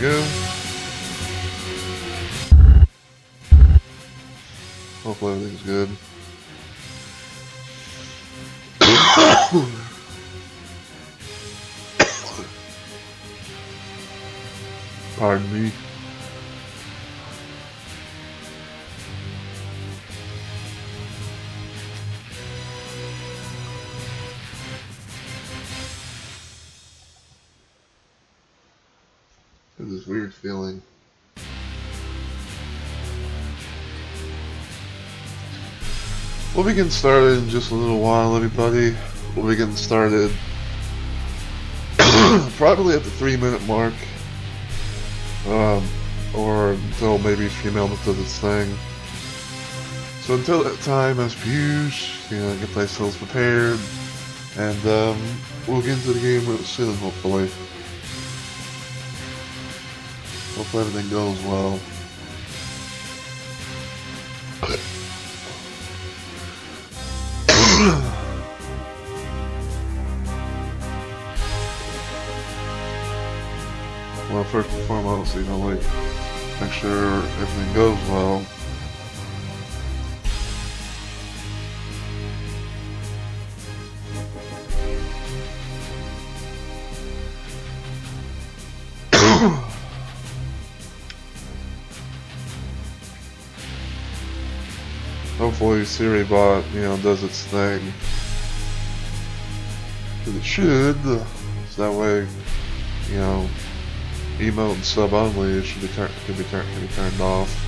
go. Hopefully everything's good. Pardon me. This weird feeling. We'll be getting started in just a little while, everybody. We'll be getting started probably at the 3-minute mark, or until maybe Female does its thing. So until that time, as per usual, get ourselves prepared, and we'll get into the game real soon, hopefully. Hopefully everything goes well. Well, first and foremost, make sure everything goes well. Hopefully SiriBot, does its thing. Because it should. So that way, emote and sub only can be turned off.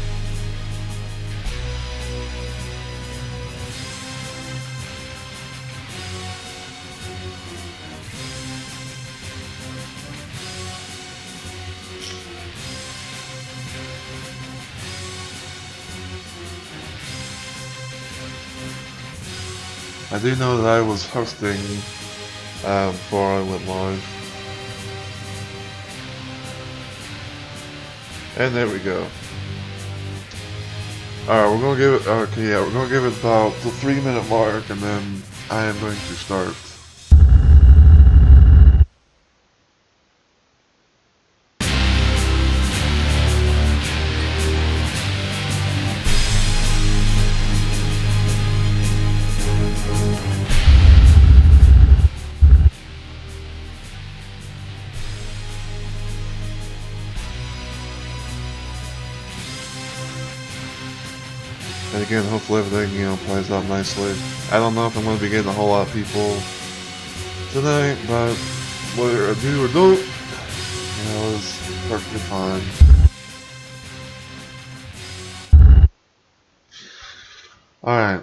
I do know that I was hosting before I went live. And there we go. Alright, we're gonna give it we're gonna give it about the 3-minute mark, and then I am going to start. And again, hopefully everything, plays out nicely. I don't know if I'm going to be getting a whole lot of people tonight, but whether I do or don't, is perfectly fine. Alright.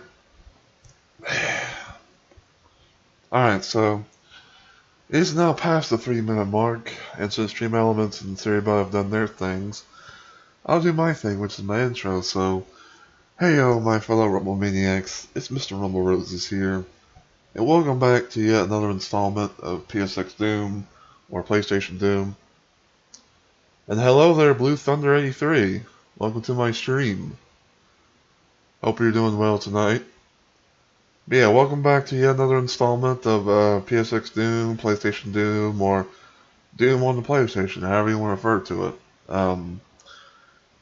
Alright, so it is now past the 3-minute mark, and since Stream Elements and SiriBot have done their things, I'll do my thing, which is my intro. So, hey yo, my fellow Rumble Maniacs, it's Mr. Rumble Roses here, and welcome back to yet another installment of PSX Doom, or PlayStation Doom. And hello there, Blue Thunder 83, welcome to my stream. Hope you're doing well tonight. But yeah, welcome back to yet another installment of PSX Doom, PlayStation Doom, or Doom on the PlayStation, however you want to refer to it.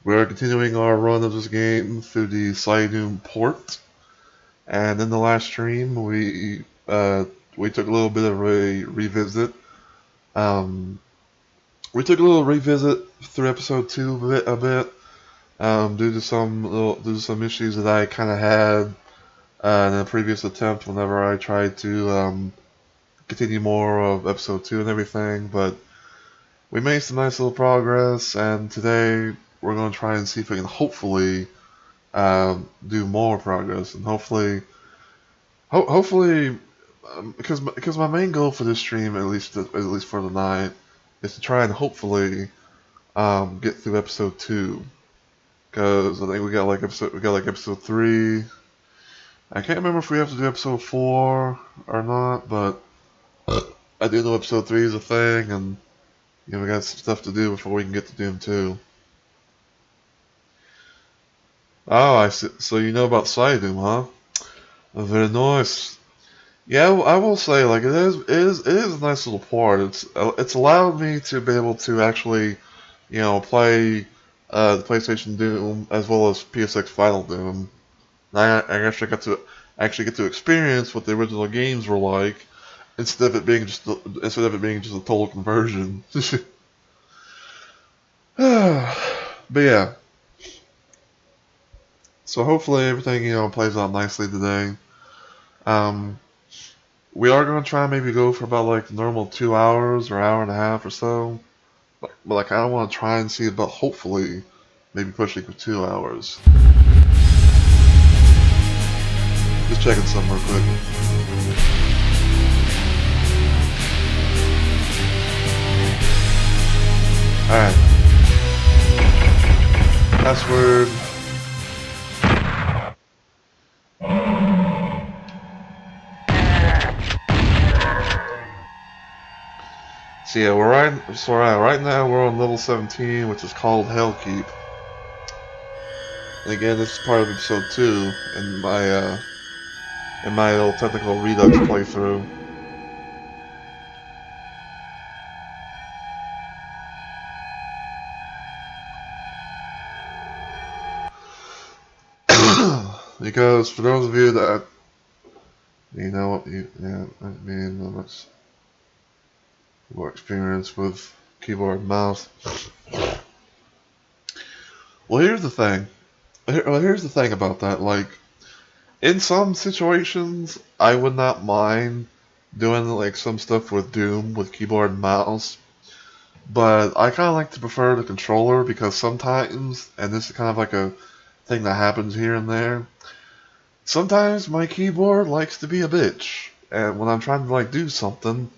We are continuing our run of this game through the PsyDoom port, and in the last stream we took a little bit of a revisit. We took a little revisit through episode 2 a bit, due to some issues that I kind of had in a previous attempt whenever I tried to continue more of episode 2 and everything. But we made some nice little progress, and today we're going to try and see if we can hopefully do more progress, and hopefully, because my main goal for this stream, at least for the night, is to try and hopefully get through episode 2, because I think we got like episode 3. I can't remember if we have to do episode 4 or not, but I do know episode 3 is a thing, and we got some stuff to do before we can get to Doom 2. Oh, I see. So you know about PsyDoom, huh? Very nice. Yeah, I will say, like, it is a nice little port. It's allowed me to be able to actually, play the PlayStation Doom as well as PSX Final Doom. And I actually get to experience what the original games were like instead of it being just a total conversion. But yeah. So hopefully everything plays out nicely today. We are gonna try and maybe go for about like the normal 2 hours or hour and a half or so. But like I want to try and see about hopefully maybe pushing for 2 hours. Just checking something real quick. Alright. Password. So yeah, right now we're on level 17, which is called Hellkeep. And again, this is part of episode 2 in my little technical Redux playthrough. Because for those of you that much more experience with keyboard and mouse. Well, here's the thing. Here's the thing about that. Like, in some situations, I would not mind doing like some stuff with Doom with keyboard and mouse. But I kind of like to prefer the controller because sometimes, and this is kind of like a thing that happens here and there, sometimes my keyboard likes to be a bitch, and when I'm trying to like do something,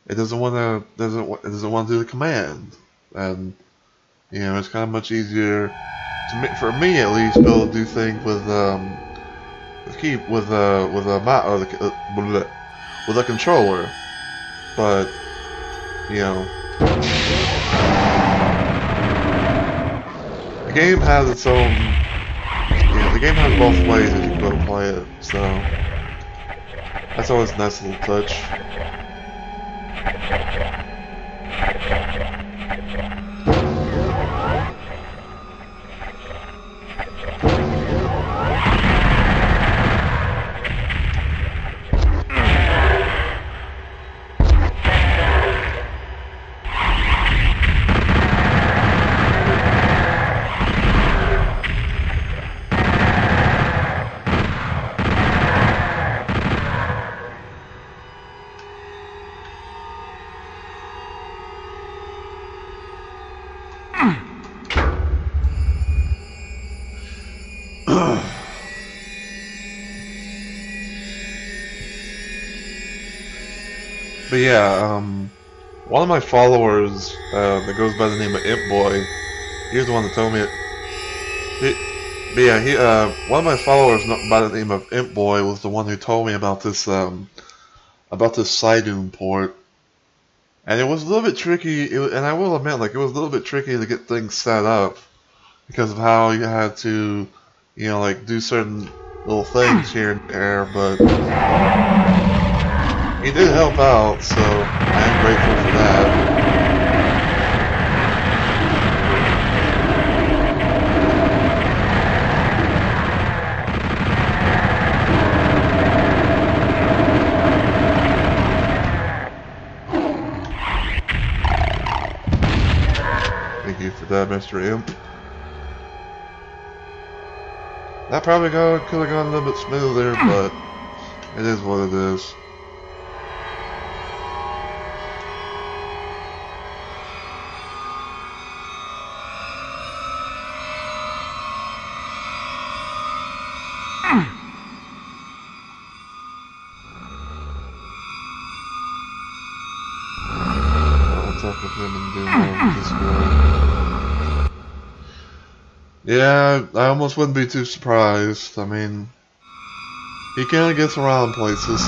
it doesn't want to do the command, and it's kind of much easier for me at least, be able to do things with a controller, but the game has its own. The game has both ways that you can go to play it, so that's always a nice little touch. But yeah, one of my followers that goes by the name of Imp Boy, he's the one that told me it. One of my followers by the name of Imp Boy was the one who told me about this PsyDoom port, and it was a little bit tricky. And I will admit, like, it was a little bit tricky to get things set up because of how you had to, like, do certain little things here and there, but he did help out, so I am grateful for that. Thank you for that, Mr. Imp. That probably could have gone a little bit smoother, but it is what it is. Yeah, I almost wouldn't be too surprised. I mean, he kind of gets around places.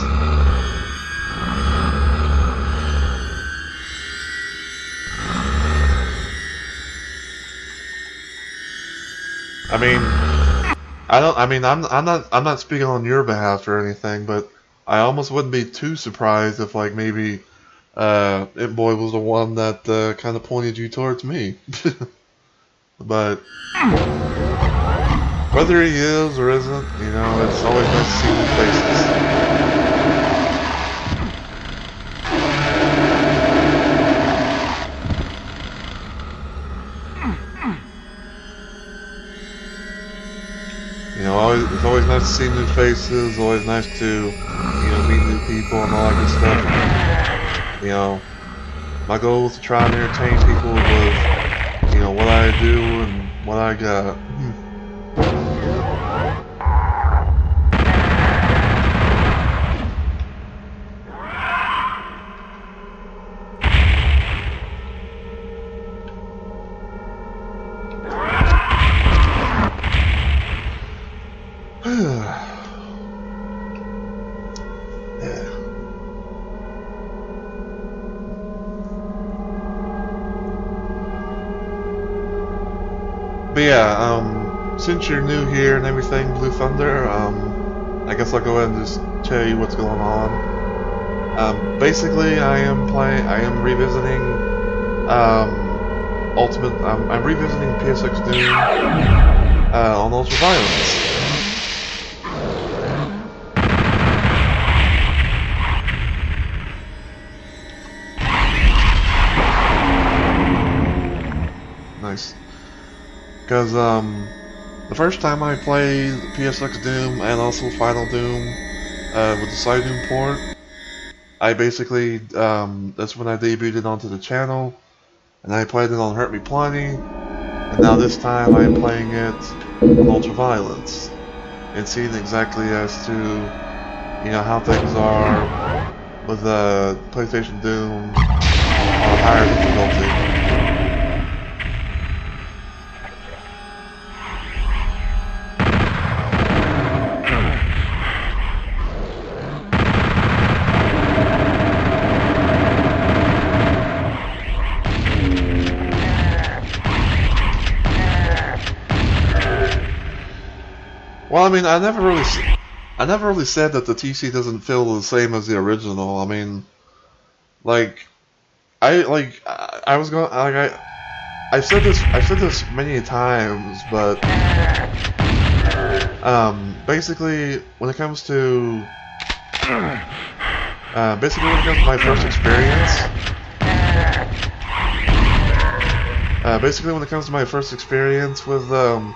I mean, I'm not speaking on your behalf or anything, but I almost wouldn't be too surprised if, like, maybe Boy was the one that kind of pointed you towards me. But whether he is or isn't, you know, it's always nice to see new faces. You know, it's always nice to see new faces. Always nice to, you know, meet new people and all that good stuff. You know, my goal is to try and entertain people with, you know, what I do and what I got. But yeah, since you're new here and everything, Blue Thunder, I guess I'll go ahead and just tell you what's going on. Basically, I am revisiting, I'm revisiting PSX Doom, on Ultra Violence. Nice. Because, the first time I played PSX Doom and also Final Doom, with the PsyDoom port, I basically, that's when I debuted onto the channel, and I played it on Hurt Me Plenty, and now this time I'm playing it on Ultra Violence, and seeing exactly as to, you know, how things are with, PlayStation Doom on higher difficulty. Well, I mean, I never really said that the TC doesn't feel the same as the original. I mean, like, I was going, like, I've said this many times, but basically when it comes to my first experience, with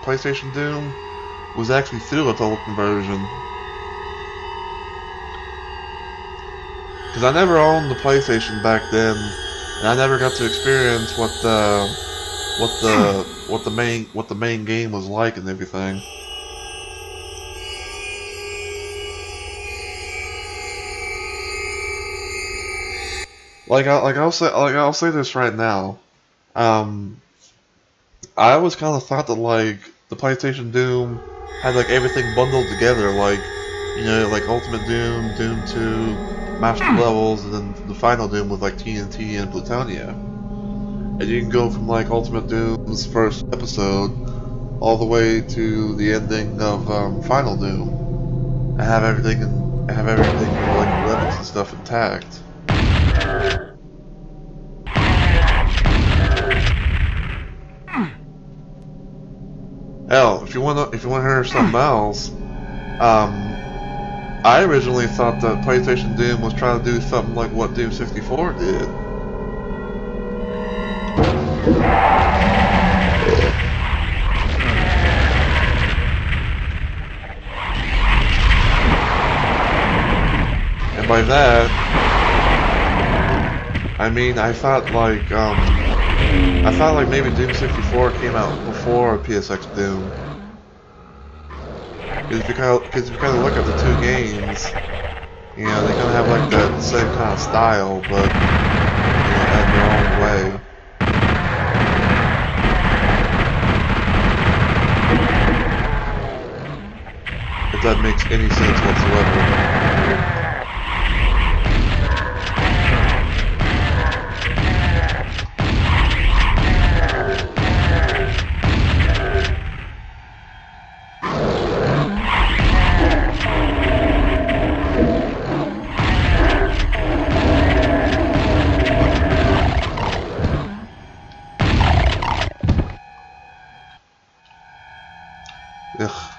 PlayStation Doom, was actually through a total conversion. Because I never owned the PlayStation back then, and I never got to experience what the main game was like and everything. I'll say this right now. I always kind of thought that, like, the PlayStation Doom had, like, everything bundled together, like, you know, like Ultimate Doom, Doom 2, Master Levels, and then the final Doom with, like, TNT and Plutonia. And you can go from, like, Ultimate Doom's first episode all the way to the ending of Final Doom, and have everything, like, weapons and stuff intact. Hell, if you wanna hear something else, I originally thought that PlayStation Doom was trying to do something like what Doom 64 did. And by that, I mean I thought like maybe Doom 64 came out before PSX Doom. Because if you kind of look at the two games, you know, they kind of have like that same kind of style, but, you know, in their own way. If that makes any sense whatsoever. Ugh.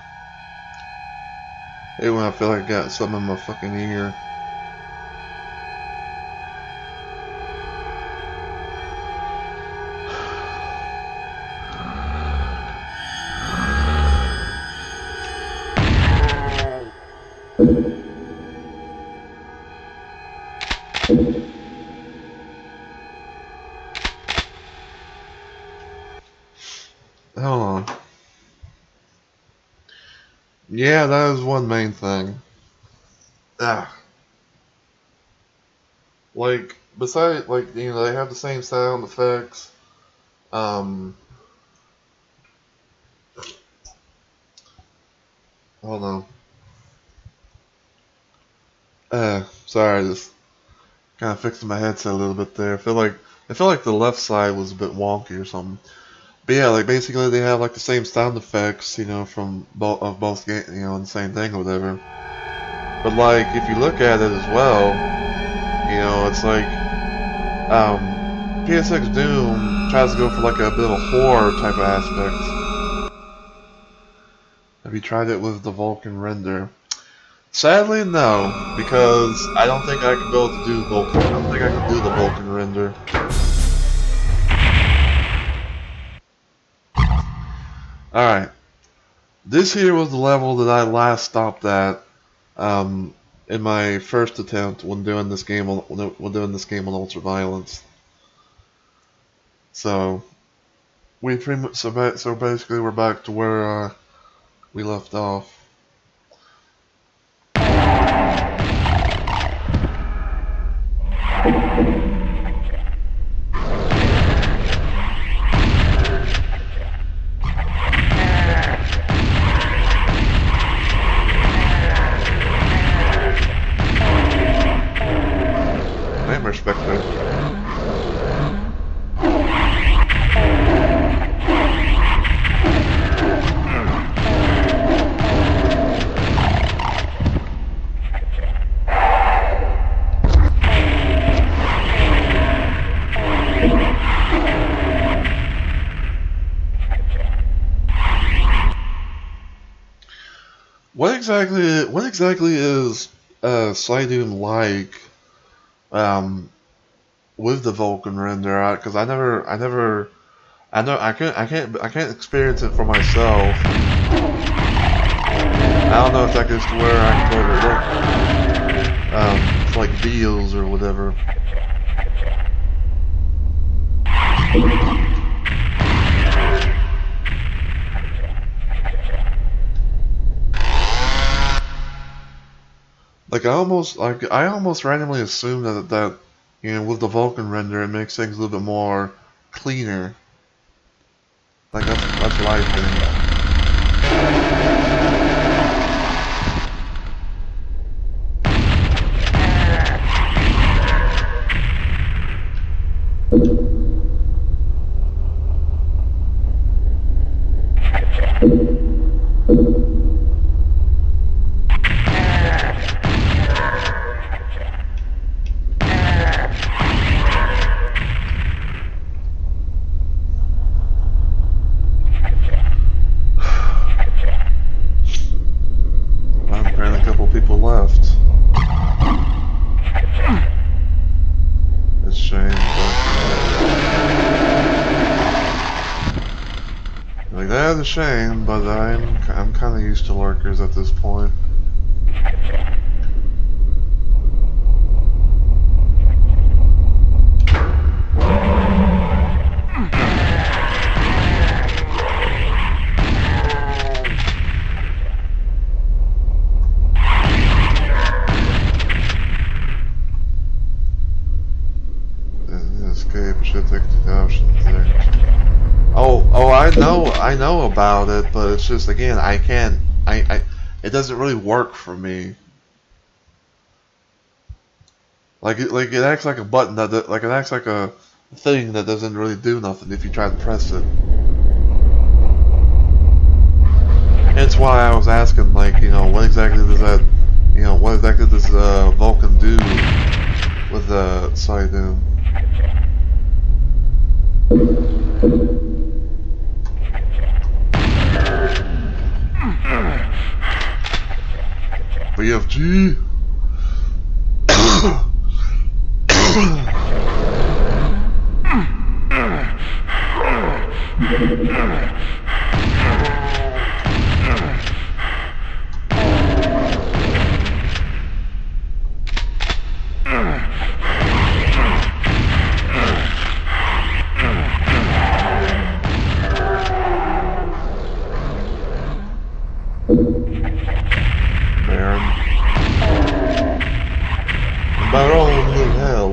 Hey, when I feel like I got something in my fucking ear. Hold on. Yeah, that is one main thing. Like, besides, like, you know, they have the same sound effects. Hold on. Sorry, just kind of fixing my headset a little bit there. I feel like the left side was a bit wonky or something. But yeah, like basically they have like the same sound effects, you know, from both games, you know, and the same thing or whatever. But like if you look at it as well, you know, it's like PSX Doom tries to go for like a bit of a horror type of aspect. Have you tried it with the Vulkan render? Sadly, no, because I don't think I can be able to do Vulkan. I don't think I can do the Vulkan render. Alright. This here was the level that I last stopped at in my first attempt when doing this game on Ultraviolence. So we pretty much so basically we're back to where we left off. Spectre. What exactly is PsyDoom like with the Vulkan render? Because I can't experience it for myself. I don't know if that goes to where I can look like deals or whatever. Like I almost randomly assume that you know, with the Vulkan render it makes things a little bit more cleaner. Like that's what I think. People left. It's a shame, but like that is a shame, but I'm kind of used to lurkers at this point. I know about it, but it's just again it doesn't really work for me. Like it acts like a button it acts like a thing that doesn't really do nothing if you try to press it. Hence why I was asking, like, you know, what exactly does Vulkan do with the PsyDoom? BFG. About all in hell.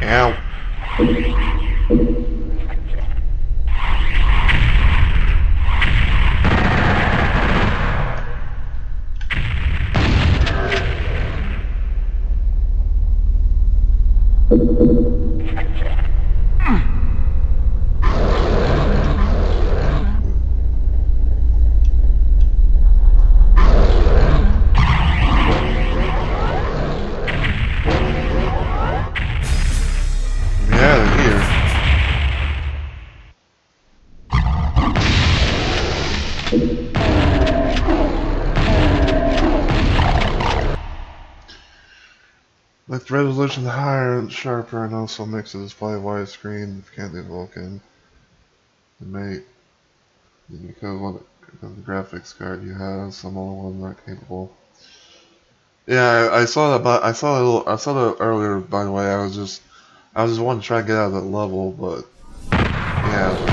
Ow. Make the resolution higher and sharper, and also makes the display widescreen if you can't do Vulcan. And make because the graphics card you have, some other one not capable. Yeah, I saw that, but I saw that earlier. By the way, I was just wanting to try to get out of that level, but yeah.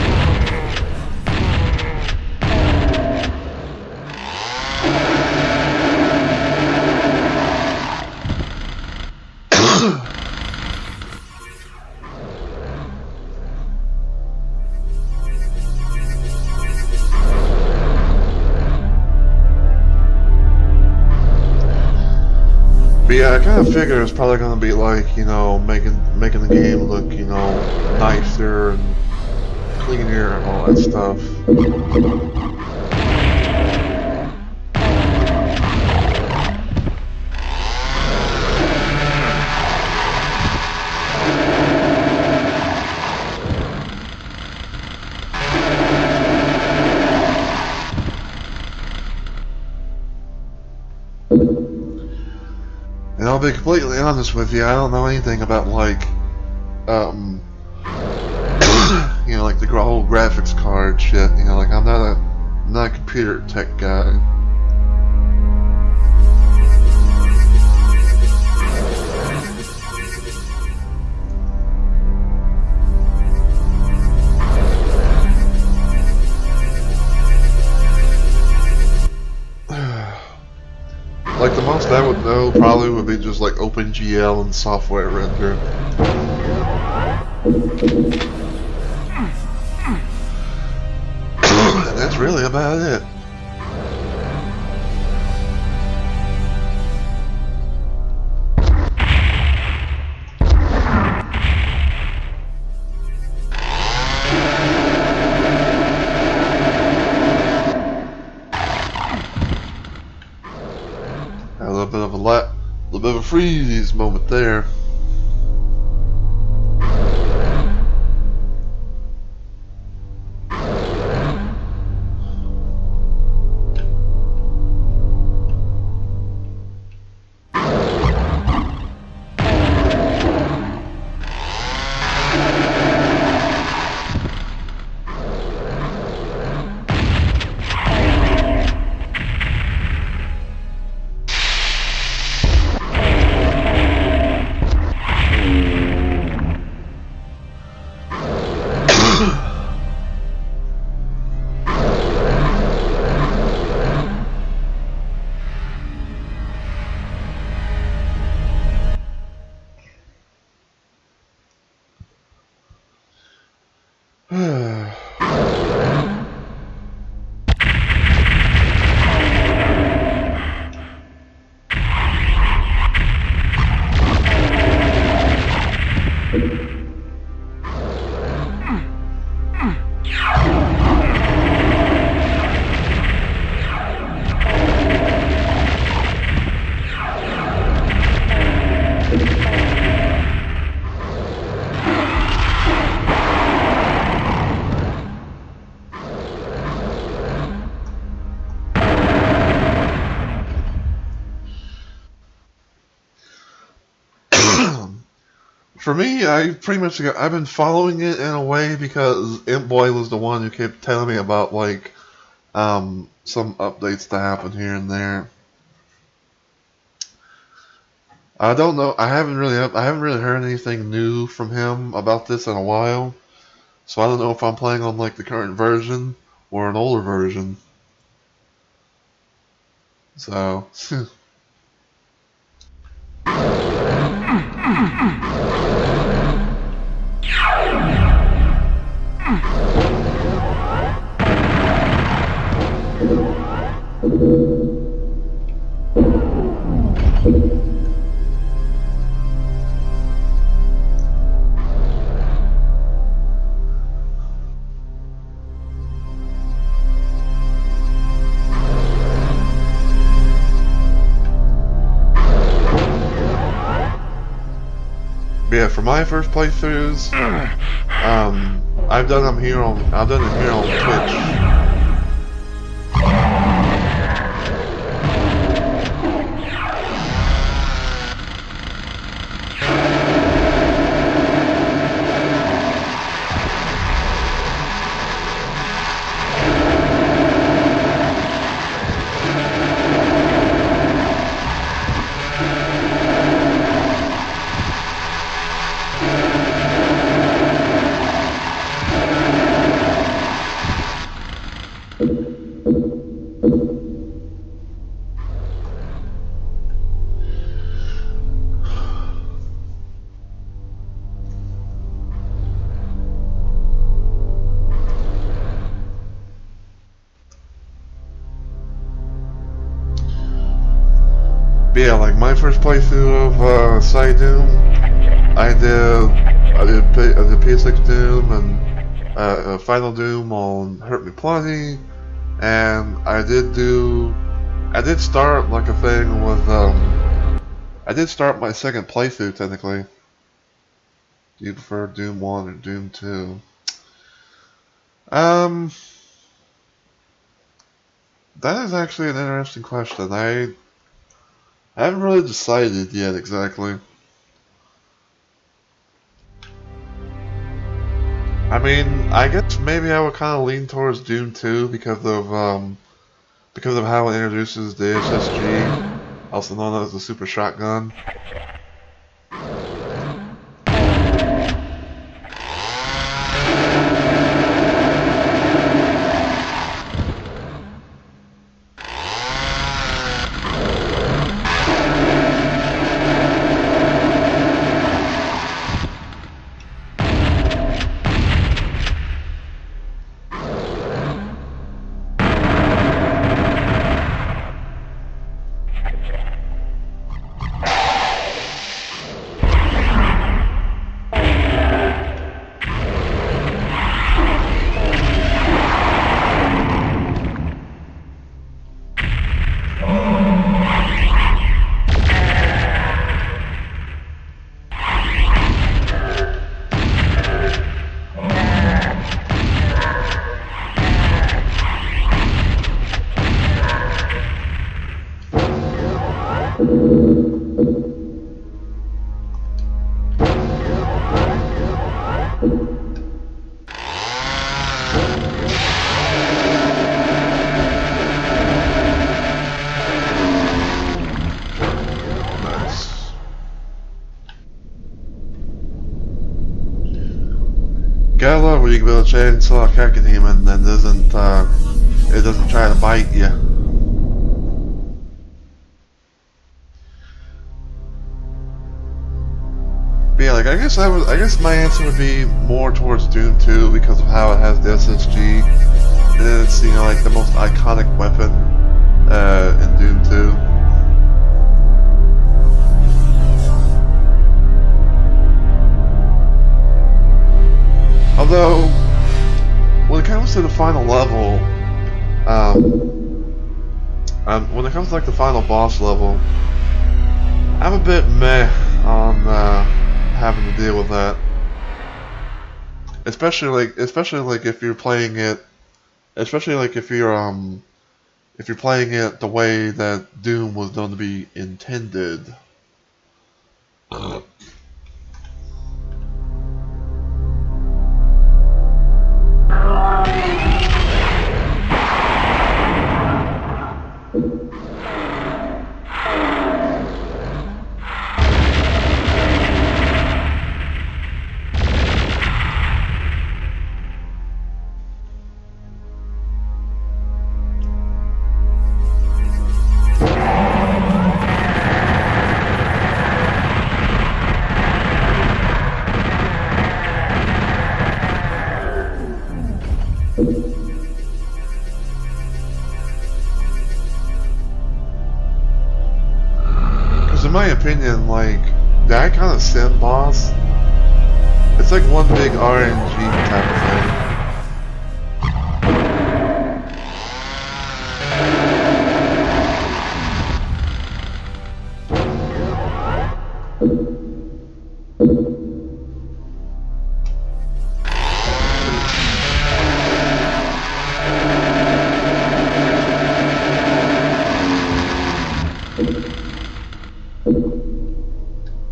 But yeah, I kind of figured it's probably going to be like, you know, making the game look, you know, nicer and cleaner and all that stuff. And I'll be completely honest with you, I don't know anything about, like, you know, like the whole graphics card shit, you know, like I'm not a computer tech guy. Like the most I would know probably would be just like OpenGL and software render. And that's really about it. A little bit of a freeze moment there. For me, I've been following it in a way because Imp Boy was the one who kept telling me about like some updates to happen here and there. I don't know. I haven't really heard anything new from him about this in a while. So I don't know if I'm playing on like the current version or an older version. So yeah, for my first playthroughs, I've done it here on Twitch. But yeah, like my first playthrough of PsyDoom, I did PS6 Doom and Final Doom on Hurt Me Plenty, and I did start like a thing with I did start my second playthrough technically. Do you prefer Doom 1 or Doom 2? That is actually an interesting question. I haven't really decided yet exactly. I mean, I guess maybe I would kind of lean towards Doom 2 because of how it introduces the SSG, also known as the Super Shotgun. Gotta love when you can build a chainsaw Kaka demon and it doesn't try to bite you. But yeah, like I I guess my answer would be more towards Doom 2 because of how it has the SSG. And it's, you know, like the most iconic weapon in Doom 2. Although, when it comes to the final level, when it comes to like the final boss level, I'm a bit meh on having to deal with that. Especially like if you're playing it, especially like if you're playing it the way that Doom was known to be intended. In my opinion, like, that kind of sim boss, it's like one big RNG type of thing.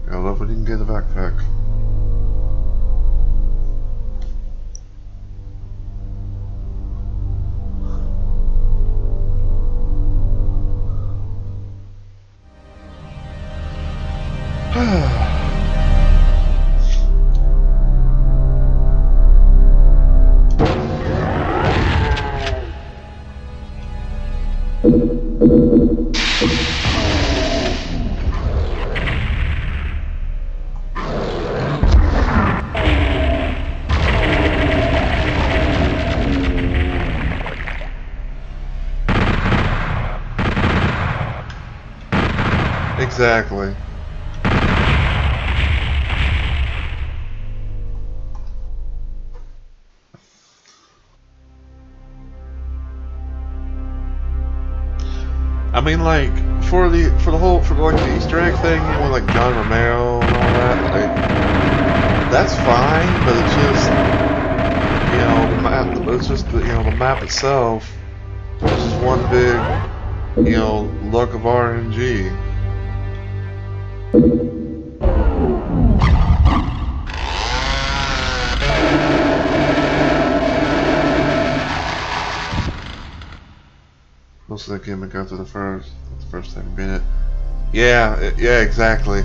I love when you can get a backpack. Exactly. I mean, like, for the Easter egg thing, you know, with like John Romero and all that, like, that's fine, but it's just, you know, the map itself is just one big, you know, lug of RNG. Most of the game I go through the first time being it. Yeah, exactly.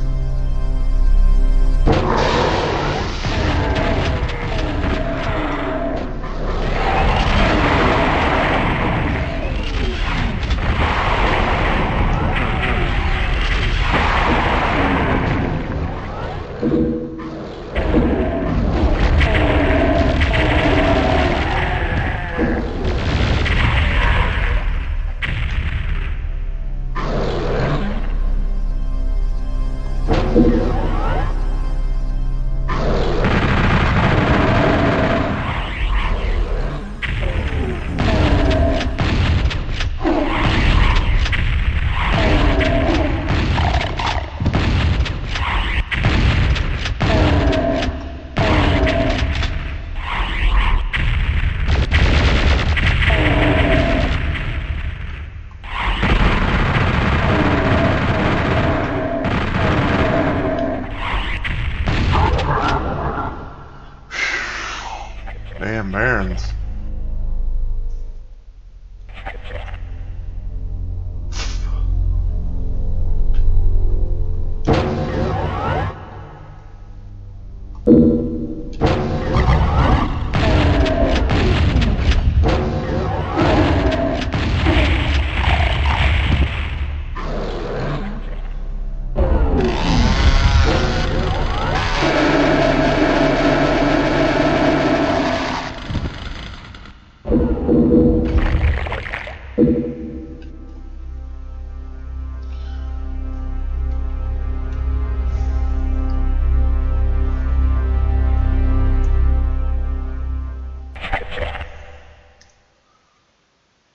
Damn Barons.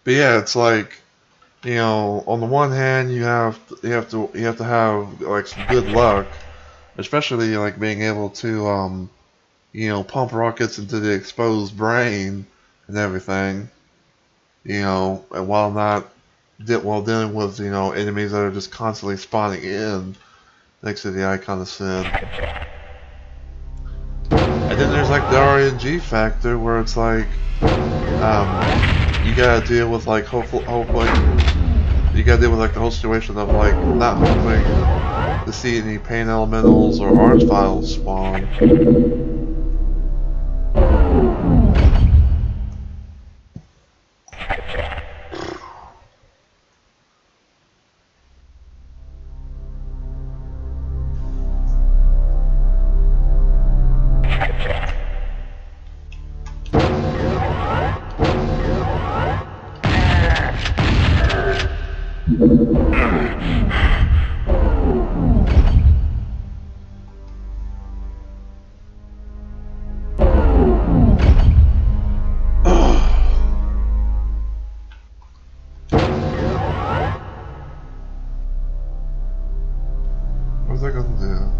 But yeah, it's like, you know, on the one hand, you have to have like some good luck, especially like being able to pump rockets into the exposed brain and everything, and while dealing with enemies that are just constantly spawning in next to the icon of sin. And then there's like the RNG factor where it's like you gotta deal with like hopefully you gotta deal with like the whole situation of like not hoping to see any pain elementals or arch files spawn. What's that gonna do?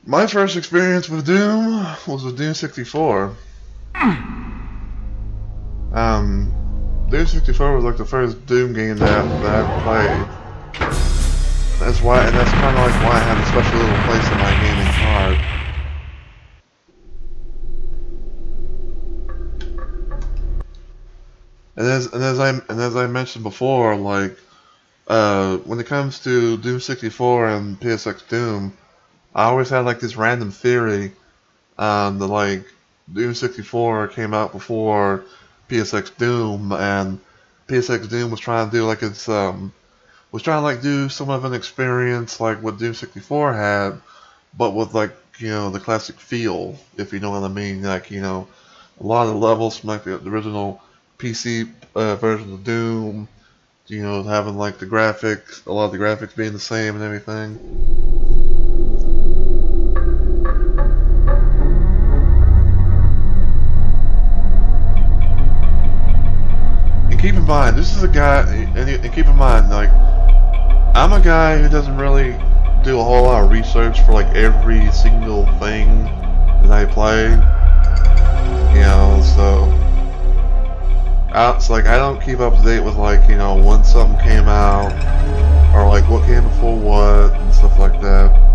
My first experience with Doom was with Doom 64. Doom 64 was like the first Doom game that I ever played. That's kind of like why I have a special little place in my gaming heart. And as I mentioned before, like when it comes to Doom 64 and PSX Doom, I always had like this random theory that like Doom 64 came out before PSX Doom, and PSX Doom was trying to do like do some of an experience like what Doom 64 had, but with like the classic feel, if you know what I mean. Like a lot of the levels from like the original PC version of Doom, having like a lot of the graphics being the same and everything. Keep in mind, this is a guy, and keep in mind, like, I'm a guy who doesn't really do a whole lot of research for, like, every single thing that I play, so, it's like, I don't keep up to date with, like, when something came out, or, like, what came before what, and stuff like that.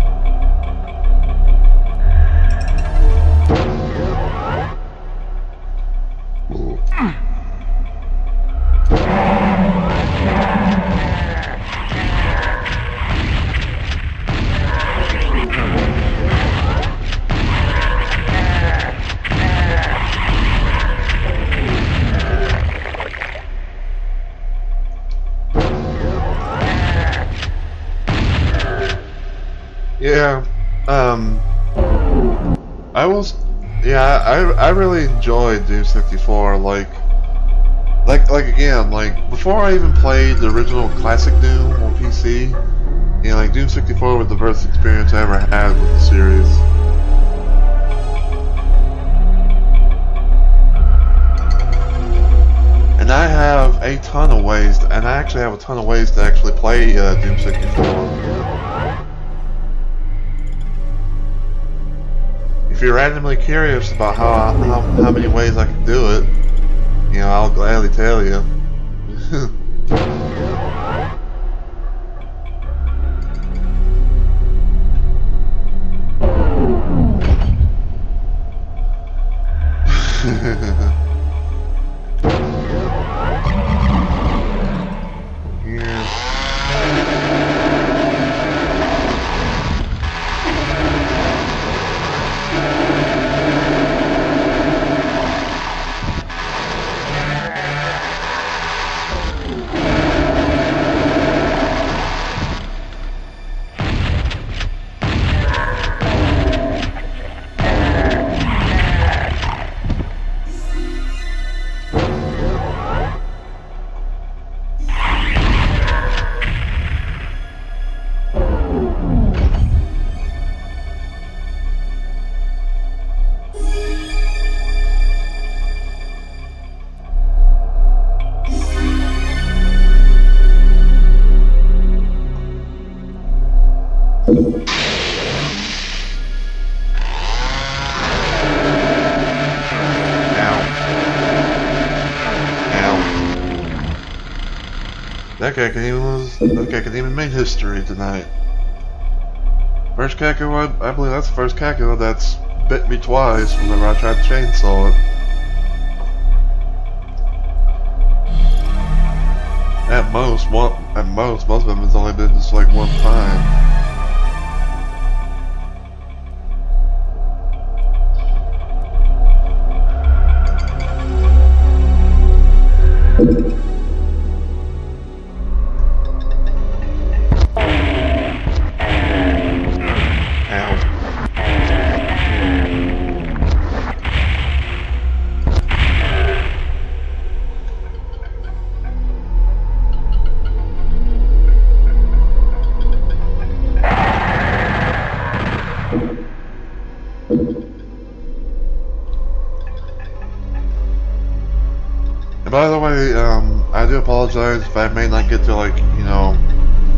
Yeah. Um. I was. Yeah. I really enjoyed Doom 64. Like again. Like before I even played the original classic Doom on PC. You know, like Doom 64 was the best experience I ever had with the series. And I have a ton of ways, and I actually have a ton of ways to actually play Doom 64. If you're randomly curious about how many ways I can do it, you know, I'll gladly tell you. That guy can even make history tonight. First Kakko, I believe that's the first Kakko that's bit me twice whenever I tried to chainsaw it. At most of them it's only been just like one time. By the way, I do apologize if I may not get to, like, you know,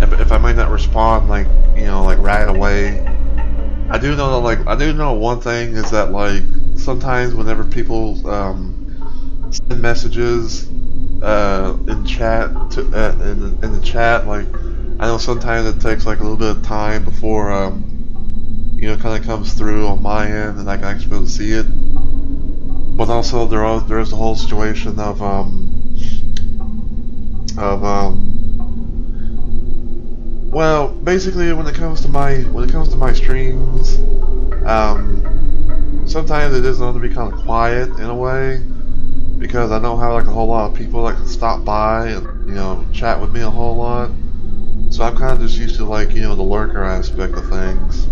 if I may not respond, like, you know, like right away. I do know that, like, I do know one thing is that, like, sometimes whenever people send messages in chat in the chat, like, I know sometimes it takes like a little bit of time before you know, kind of comes through on my end and I can actually be able to see it. But also there is the whole situation of well, basically when it comes to my streams, sometimes it is going to be kind of quiet in a way because I don't have like a whole lot of people that can stop by and, you know, chat with me a whole lot. So I'm kind of just used to, like, you know, the lurker aspect of things.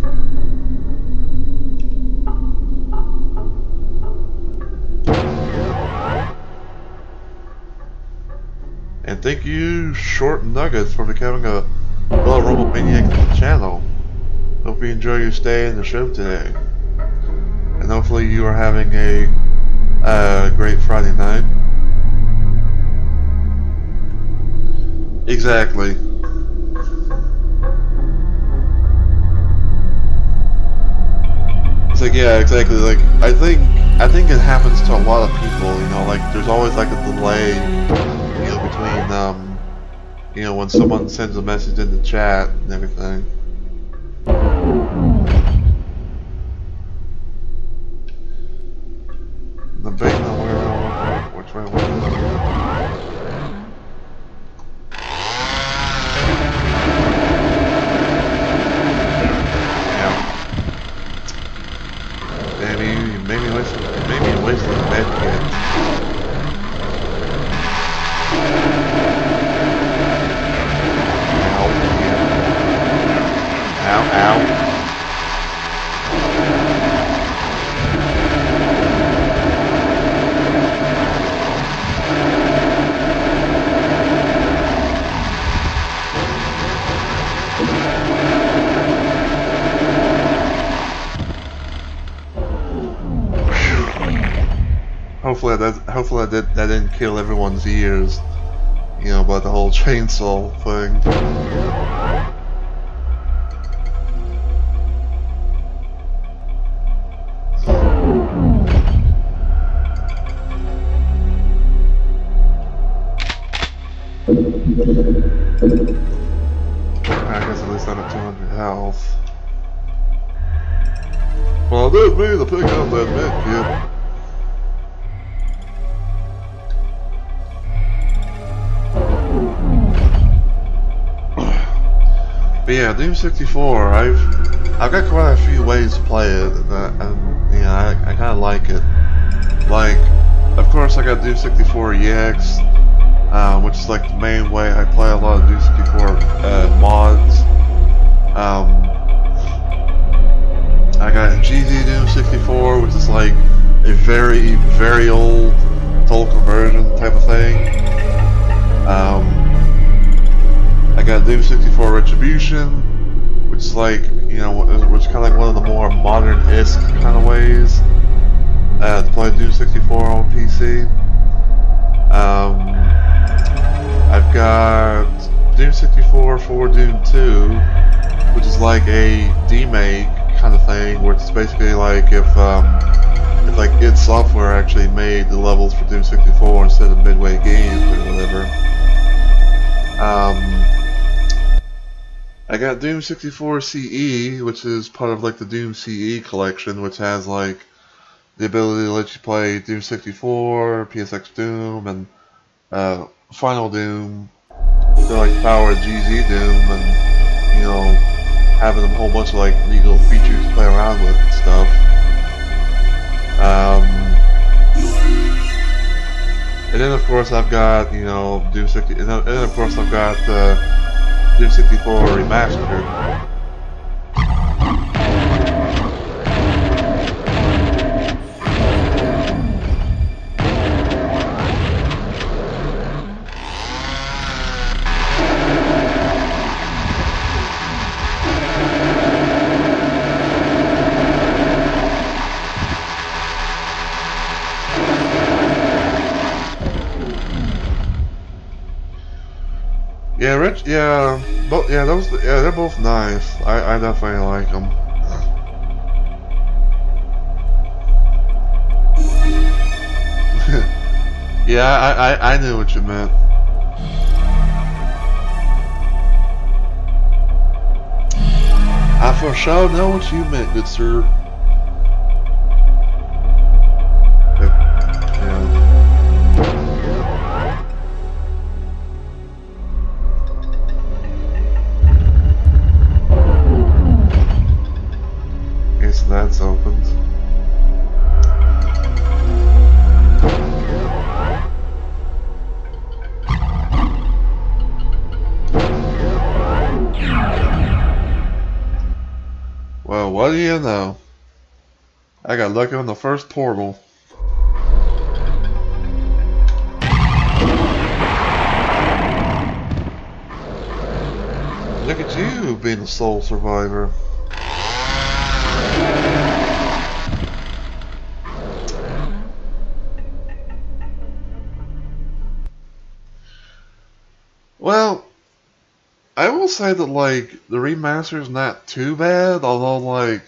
And thank you, Short Nuggets, for becoming a fellow Robot Maniac to the channel. Hope you enjoy your stay in the show today. And hopefully you are having a great Friday night. Exactly. It's like, yeah, exactly. Like, I think it happens to a lot of people, you know, like there's always like a delay, you know, between you know, when someone sends a message in the chat and everything. The bait on which way was Maybe you wasted the med kit. Ow, yeah. Ow, ow. hopefully that didn't kill everyone's ears, you know, about the whole chainsaw thing. I guess at least I'm at 200 health. Well, I did mean to pick up that med kit. But yeah, Doom 64, I've got quite a few ways to play it, and you know, I kind of like it. Like, of course, I got Doom 64 EX, which is like the main way I play a lot of Doom 64 mods. I got GZ Doom 64, which is like a very, very old total conversion type of thing. I got Doom 64 Retribution, which is like, you know, which is kind of like one of the more modern-esque kind of ways to play Doom 64 on PC. I've got Doom 64 for Doom 2, which is like a demake kind of thing, where it's basically like if like id Software actually made the levels for Doom 64 instead of Midway Games or whatever. I got Doom 64 CE, which is part of like the Doom CE collection, which has like the ability to let you play Doom 64, PSX Doom, and Final Doom to like power GZ Doom, and you know, having a whole bunch of like legal features to play around with and stuff. And then of course I've got, you know, Doom 60, and then of course I've got Doom 64 Remastered. They're both nice. I definitely like them. Yeah, I knew what you meant. I for sure know what you meant, good sir. That's opened. Well, what do you know? I got lucky on the first portal. Look at you being a sole survivor. Well, I will say that like the remaster is not too bad, although like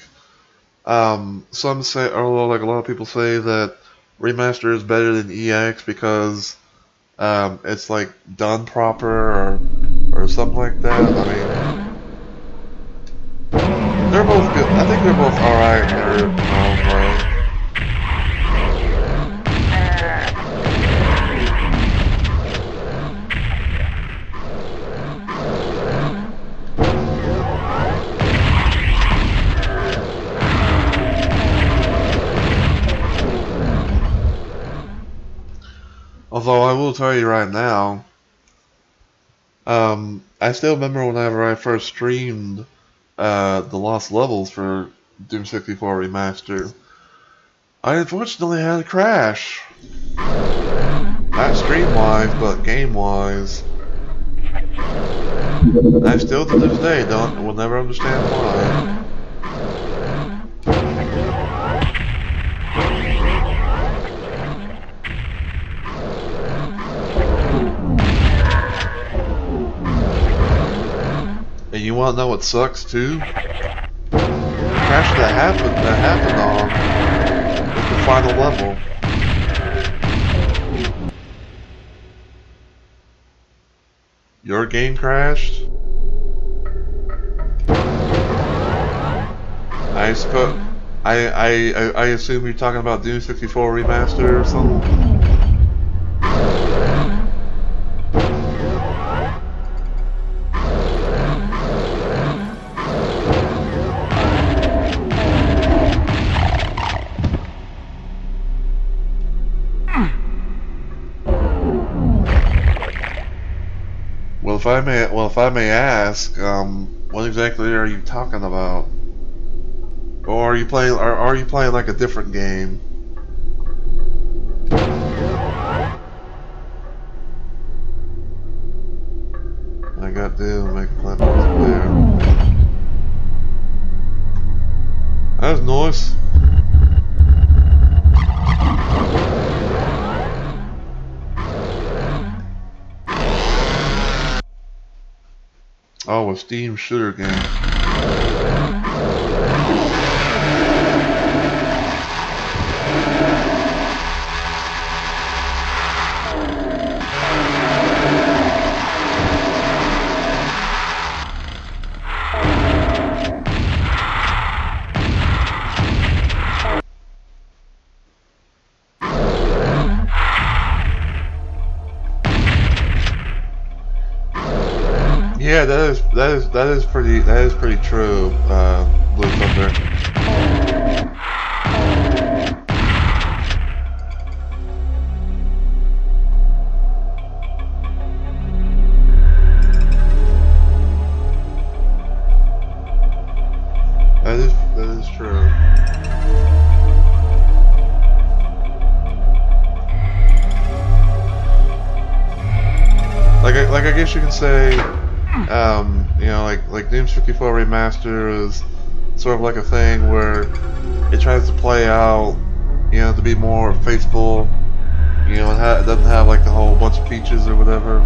some say, although like a lot of people say that remaster is better than EX because it's like done proper or something like that. I mean, they're both good. I think they're both alright in their own way. Although I will tell you right now, I still remember whenever I first streamed the lost levels for Doom 64 Remastered, I unfortunately had a crash. Not stream-wise, but game-wise. I still to this day will never understand why. you want to know what sucks too? The crash that happened on was the final level. Your game crashed? I suppose I assume you're talking about Doom 64 Remaster or something? If I may ask, what exactly are you talking about? Or are you playing like a different game? I got Doom, make a play multiplayer. That was nice. Oh, a Steam shooter game. Yeah, that is pretty true, Blue Thunder. That is true. Like I guess you can say. You know, like Doom 64 Remaster is sort of like a thing where it tries to play out, you know, to be more faithful. You know, it doesn't have like the whole bunch of features or whatever.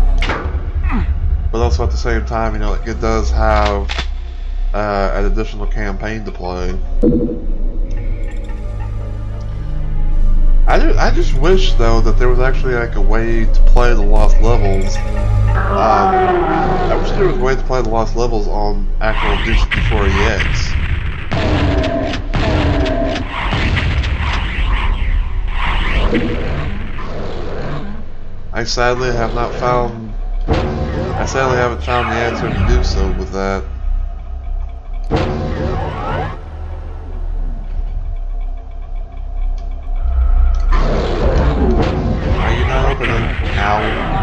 But also at the same time, you know, it does have an additional campaign to play. I just wish though that there was actually like a way to play the lost levels. I wish there was a way to play the lost levels on actual Doom 64 EX. I sadly haven't found the answer to do so with that. Are you not opening? Ow.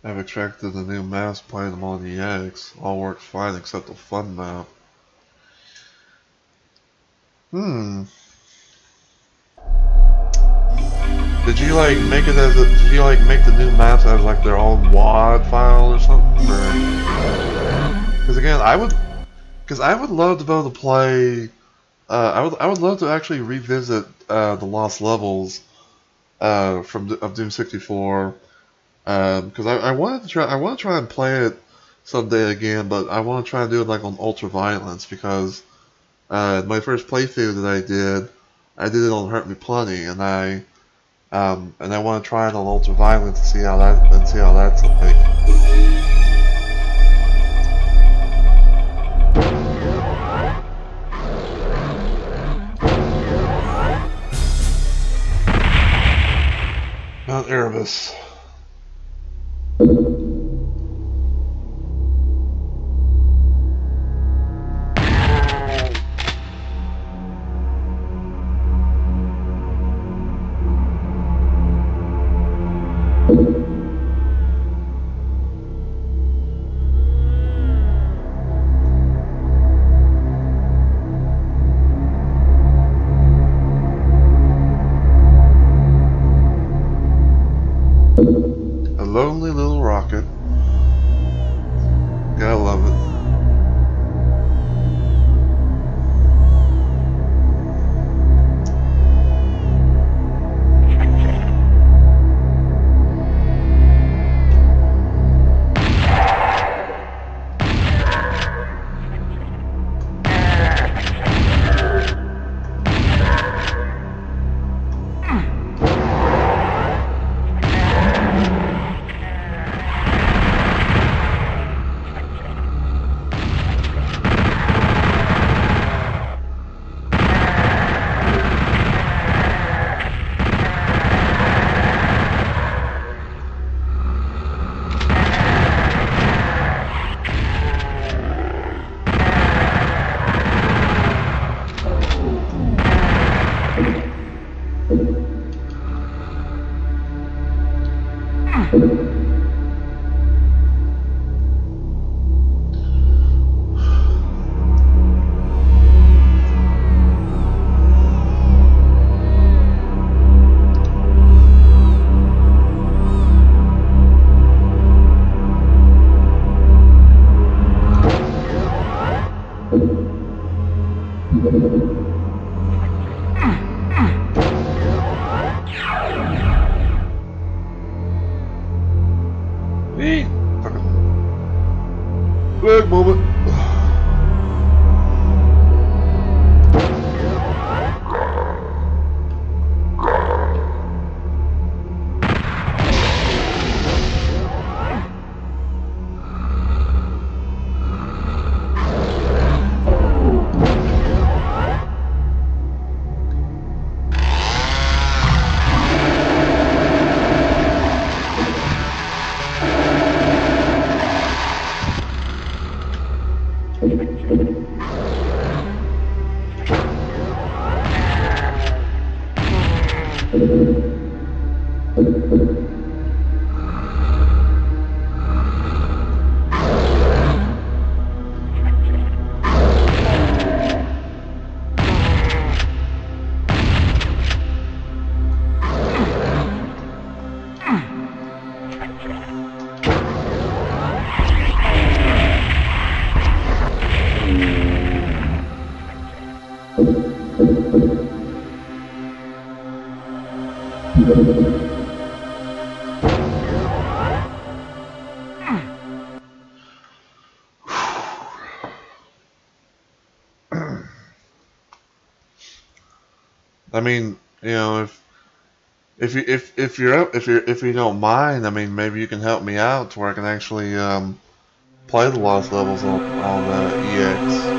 I've extracted the new maps, playing them on the EX. All works fine except the fun map. Did you like make it as did you like make the new maps as like their own WAD file or something? Because again, I would love to be able to play. I would love to actually revisit the lost levels of Doom 64. Because I want to try and play it someday again, but I want to try and do it like on ultra violence because my first playthrough that I did it on Hurt Me Plenty, and I want to try it on ultra violence and see how that's like. Mount Erebus. A lonely little rocket. Gotta love it. Big moment. I mean, you know, if you don't mind, I mean, maybe you can help me out to where I can actually play the lost levels on EX.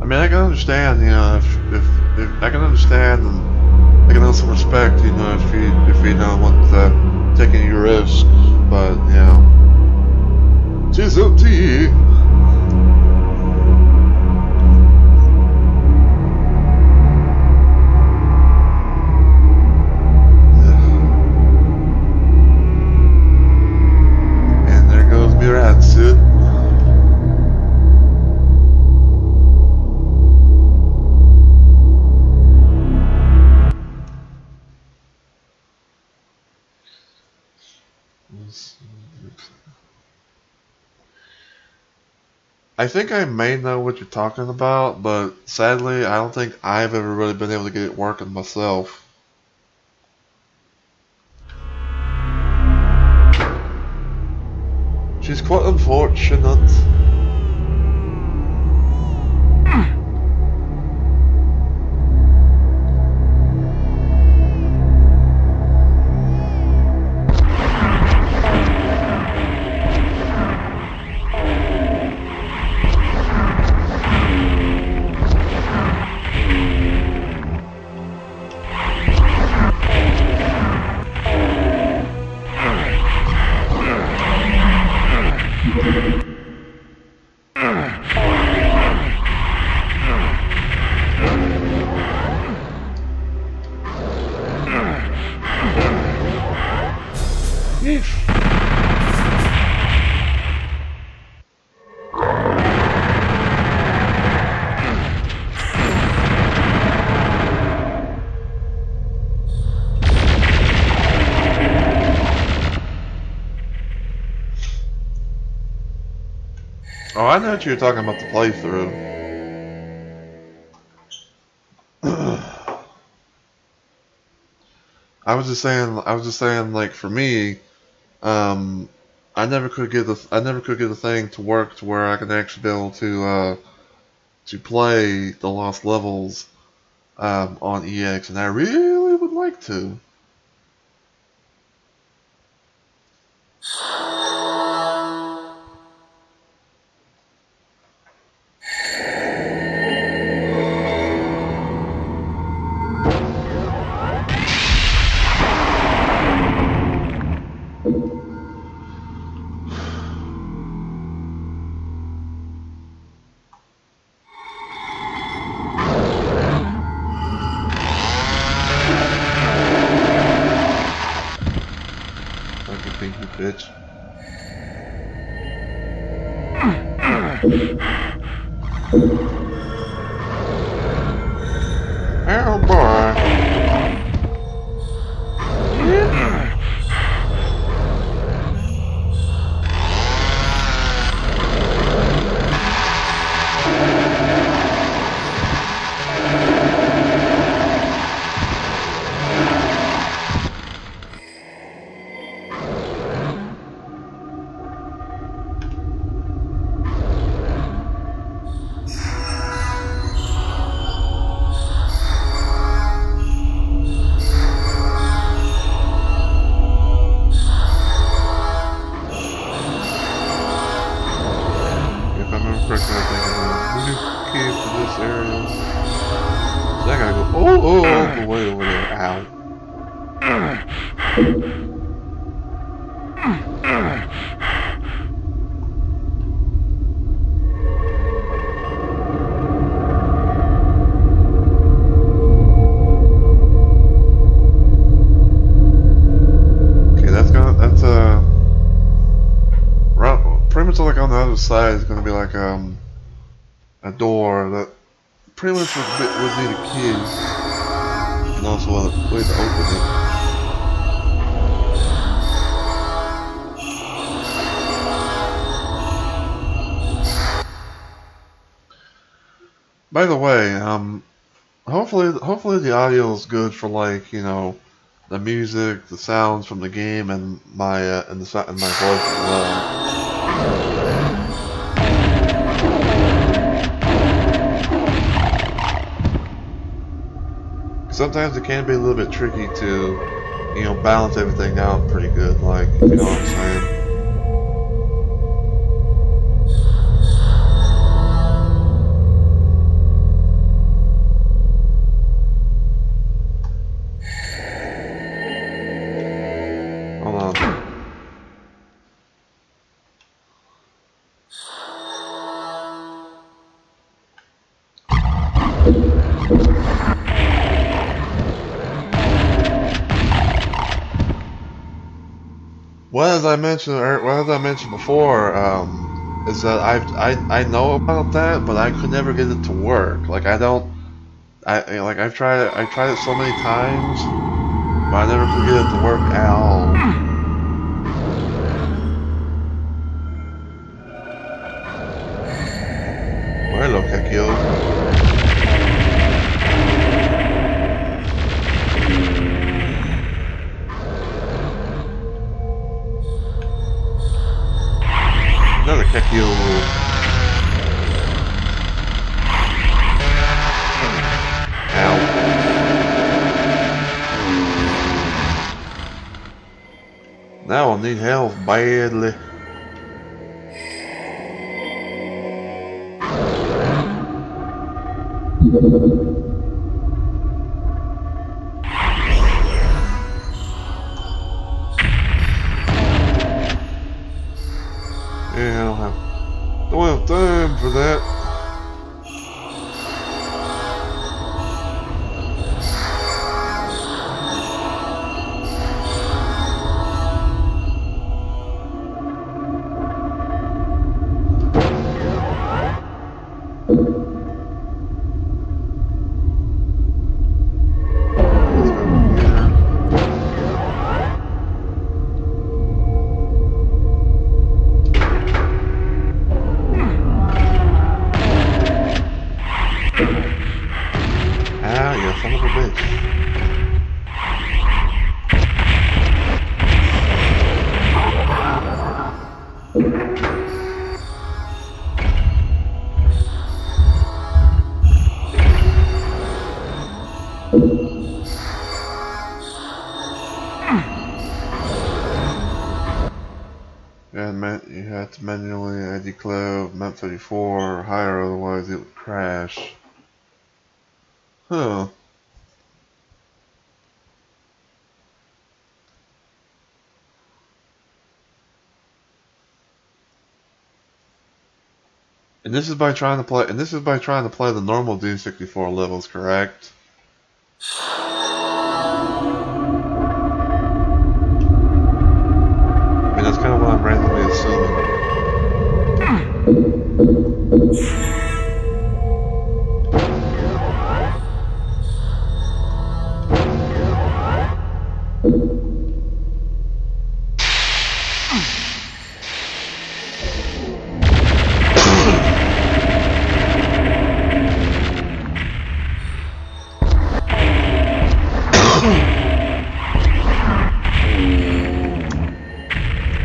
I mean, I can understand, you know, if I can understand and I can also respect, you know, if you don't want to take any risks, but you know, it's up to you. And there goes my rat suit. I think I may know what you're talking about, but sadly, I don't think I've ever really been able to get it working myself. She's quite unfortunate. Oh, I know what you were talking about the playthrough. I was just saying, like for me, I never could get the thing to work to where I could actually be able to play the lost levels on EX, and I really would like to. Pinky bitch. Oh boy. Like on the other side is going to be like a door that pretty much would need a key, and also a way to open it. By the way, hopefully the audio is good for, like, you know, the music, the sounds from the game, and my and my voice as well. Sometimes it can be a little bit tricky to, you know, balance everything out pretty good, like, if you know what I'm saying. Hold on. Well, as I mentioned before, is that I know about that, but I could never get it to work. Like I've tried it so many times, but I never could get it to work at all. Well, hello, Kekio. Another Kekio. Ow. Now I need health badly. Yeah, I don't have. Don't have time for that. You had to manually ID clove map 34 or higher, otherwise it would crash. Huh. And this is by trying to play the normal Doom 64 levels, correct? I mean, that's kind of what I'm randomly assuming.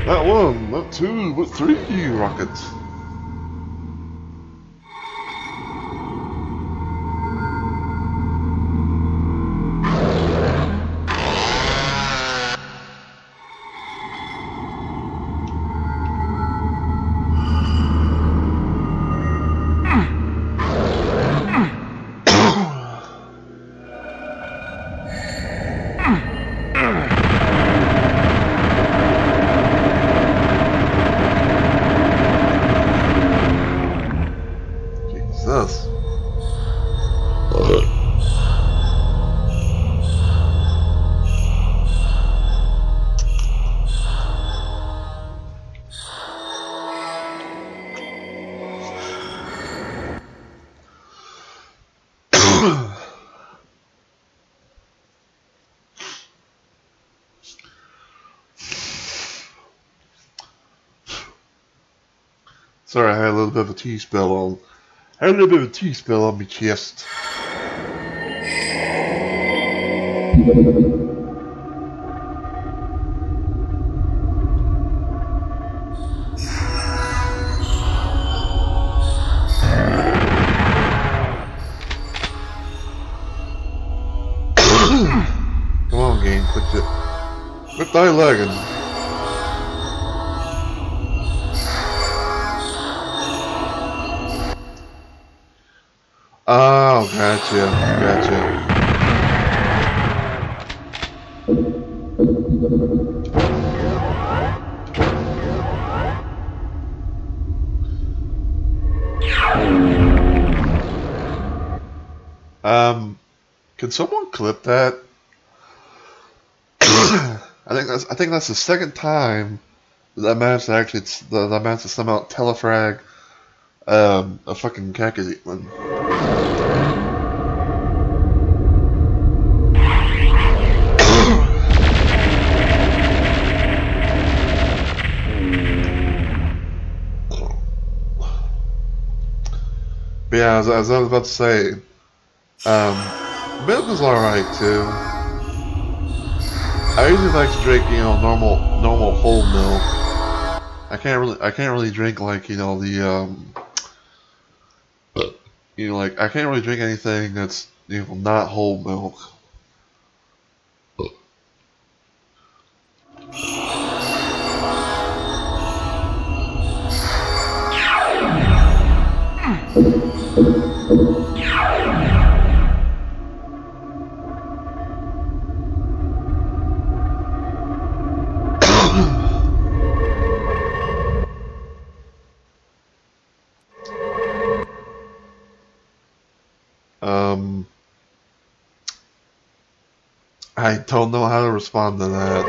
Not one, not two, but three rockets. Jesus. Sorry, I had a little bit of a tea spell on. I had a little bit of a tea spell on my chest. Come on, game, quit it. Quit thy lagging. Oh, gotcha. Can someone clip that? I think that's the second time that managed to somehow telefrag a fucking Kakademon. But yeah, as I was about to say, milk is alright too. I usually like to drink, normal whole milk. I can't really drink like, the I can't really drink anything that's, not whole milk. I don't know how to respond to that.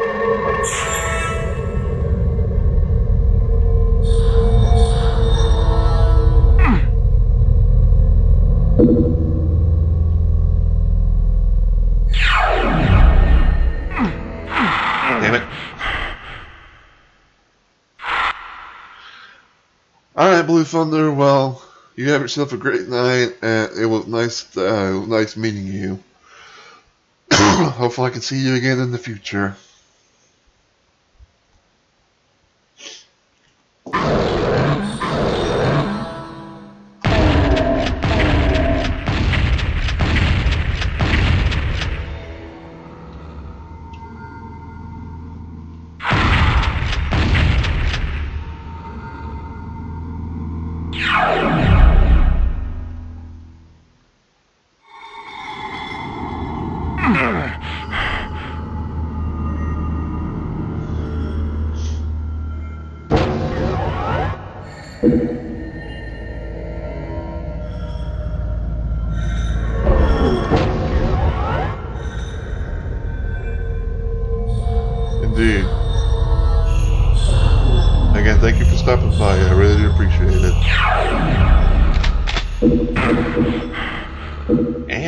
Damn it. Alright, Blue Thunder, well, you have yourself a great night, and it was nice meeting you. Hopefully I can see you again in the future. Indeed. Again, thank you for stopping by. I really do appreciate it.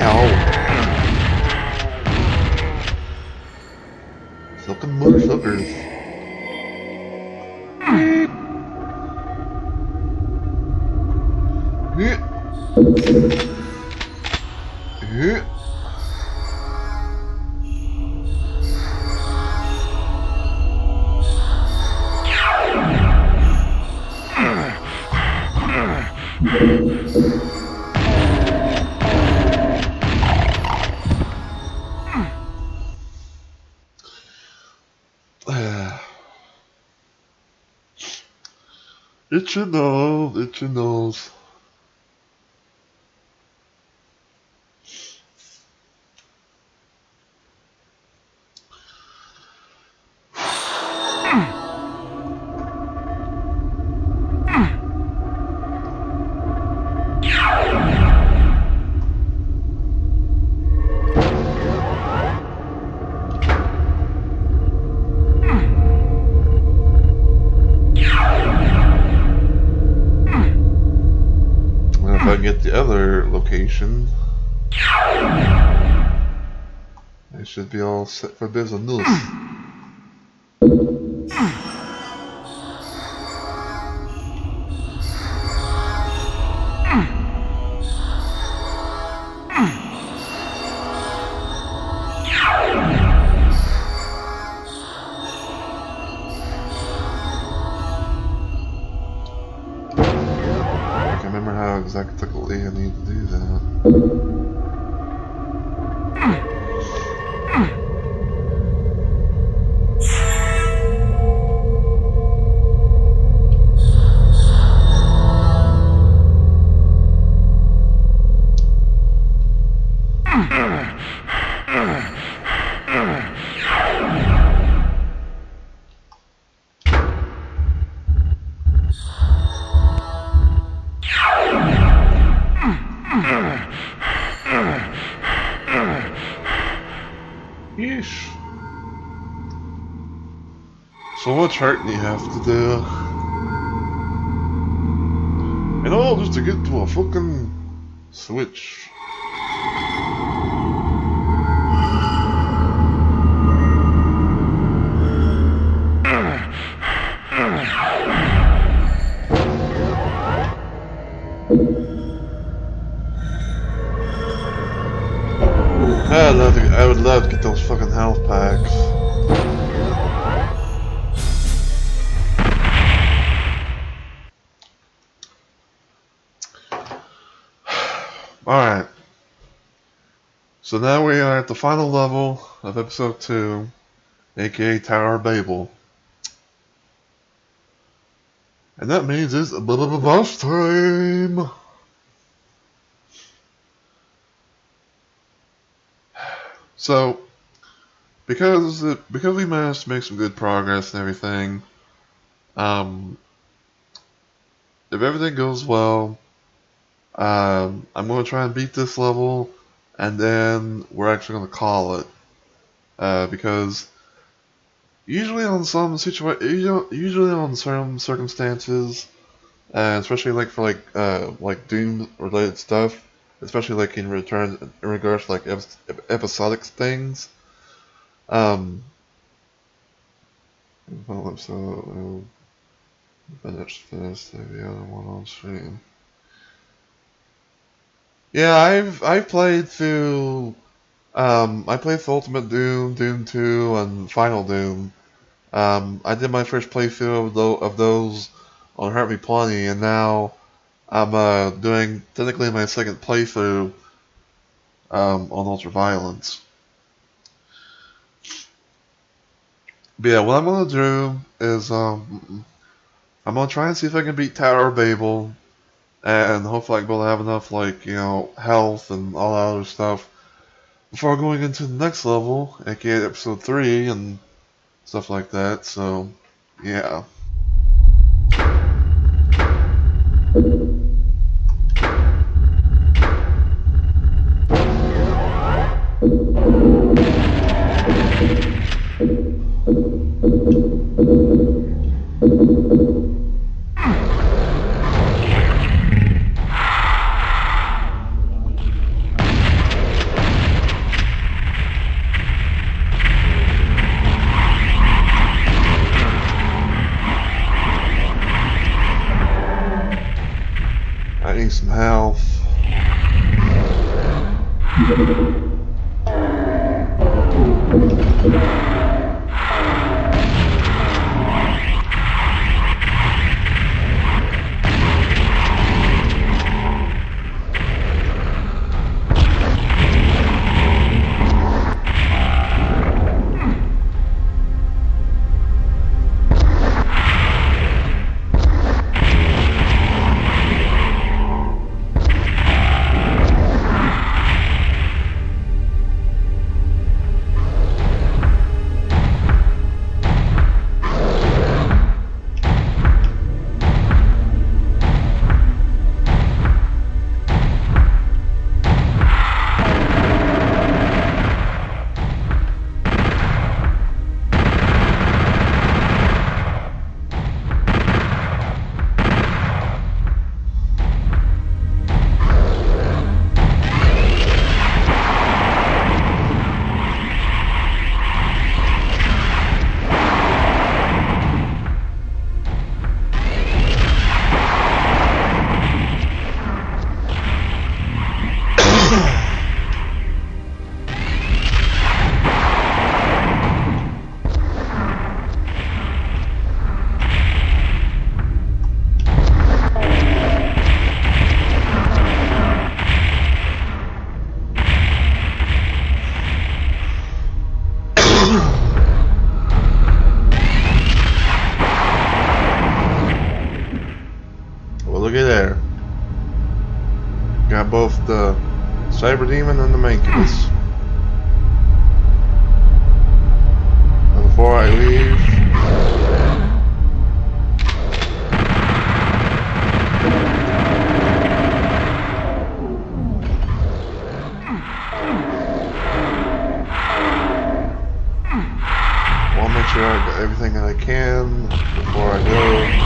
Ow. Fucking motherfuckers. Itchy nose, itchy nose. If I get the other location, I should be all set for business. I can remember how exactly I need to do that. Yeesh. So much hurting you have to do. And all just to get to a fucking switch. I would love to get those fucking health packs. Alright. So now we are at the final level of episode 2, aka Tower of Babel. And that means it's a bit of a boss time! So, because we managed to make some good progress and everything, if everything goes well, I'm going to try and beat this level, and then we're actually going to call it. because usually on usually on some circumstances, especially like Doom related stuff, especially like in regards to like episodic things. Well, so finished the other one on stream. Yeah, I've played through. I played through Ultimate Doom, Doom 2, and Final Doom. I did my first playthrough of those on Hurt Me Plenty, and now I'm doing technically my second playthrough on Ultra Violence. But yeah, what I'm gonna do is I'm gonna try and see if I can beat Tower of Babel, and hopefully I can be able to have enough health and all that other stuff before going into the next level, aka episode 3 and stuff like that. So yeah. I need some health. Well, looky there. Got both the Cyber Demon and the Mancubus. And before I leave, I want to make sure I got everything that I can before I go.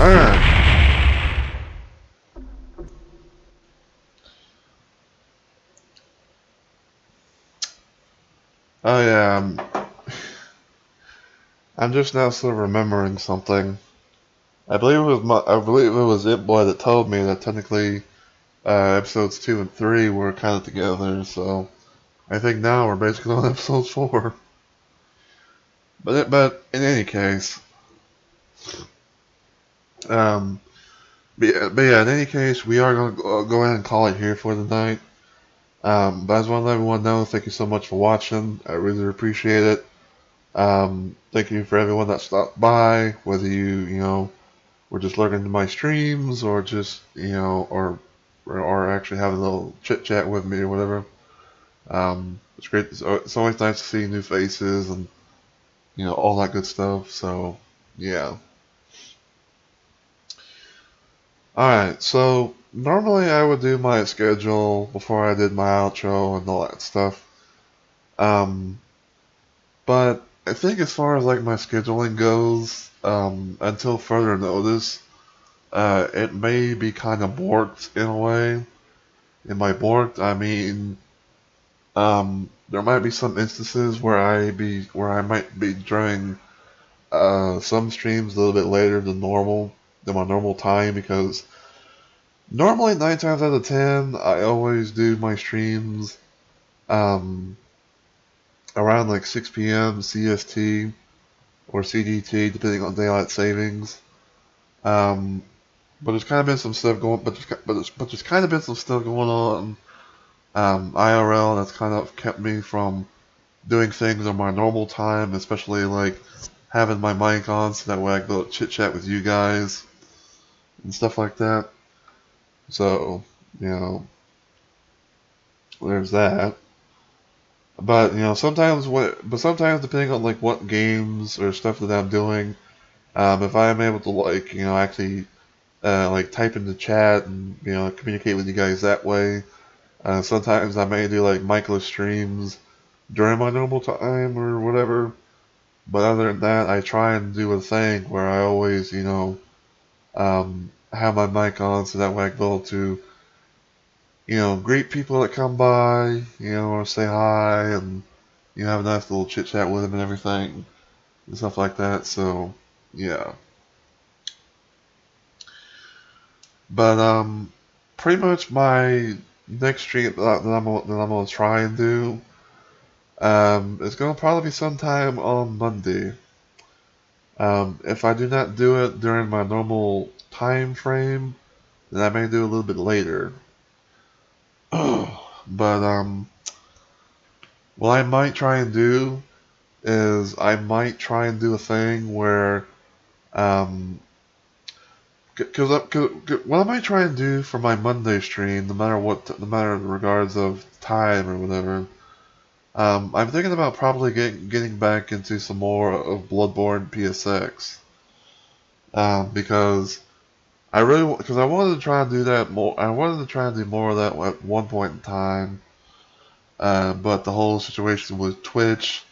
Alright. Oh yeah, I'm just now still remembering something. I believe it was It-Boy that told me that technically episodes 2 and 3 were kind of together, so I think now we're basically on episode 4. But in any case, but yeah, in any case, we are going to go ahead and call it here for the night. But I just want to let everyone know, thank you so much for watching. I really appreciate it. Thank you for everyone that stopped by, whether you were just lurking into my streams or just, or actually having a little chit chat with me or whatever. It's great. It's always nice to see new faces and all that good stuff. So yeah. All right. So normally I would do my schedule before I did my outro and all that stuff. Um, but I think as far as like my scheduling goes, until further notice, it may be kind of borked in a way. And by borked, I mean there might be some instances where I might be doing some streams a little bit later than my normal time, because normally 9 times out of 10 I always do my streams um, around like 6 p.m. CST or CDT, depending on daylight savings. Um, but there's kind of been some stuff going, but there's kind of been some stuff going on IRL that's kind of kept me from doing things on my normal time, especially like having my mic on so that way I can go chit chat with you guys and stuff like that. So, there's that. But sometimes depending on like what games or stuff that I'm doing, if I'm able to like actually like type in the chat and communicate with you guys that way, sometimes I may do like micless streams during my normal time or whatever. But other than that, I try and do a thing where I always have my mic on so that way I can be able to greet people that come by, or say hi and have a nice little chit chat with them and everything and stuff like that. So yeah, but pretty much my next stream that I'm gonna try and do is gonna probably be sometime on Monday. If I do not do it during my normal time frame, then I may do a little bit later. But what I might try and do is I might try and do a thing where because what I might try and do for my Monday stream, no matter the regards of time or whatever, I'm thinking about probably getting back into some more of Bloodborne PSX, because I wanted to try and do that more. I wanted to try and do more of that at one point in time, but the whole situation with Twitch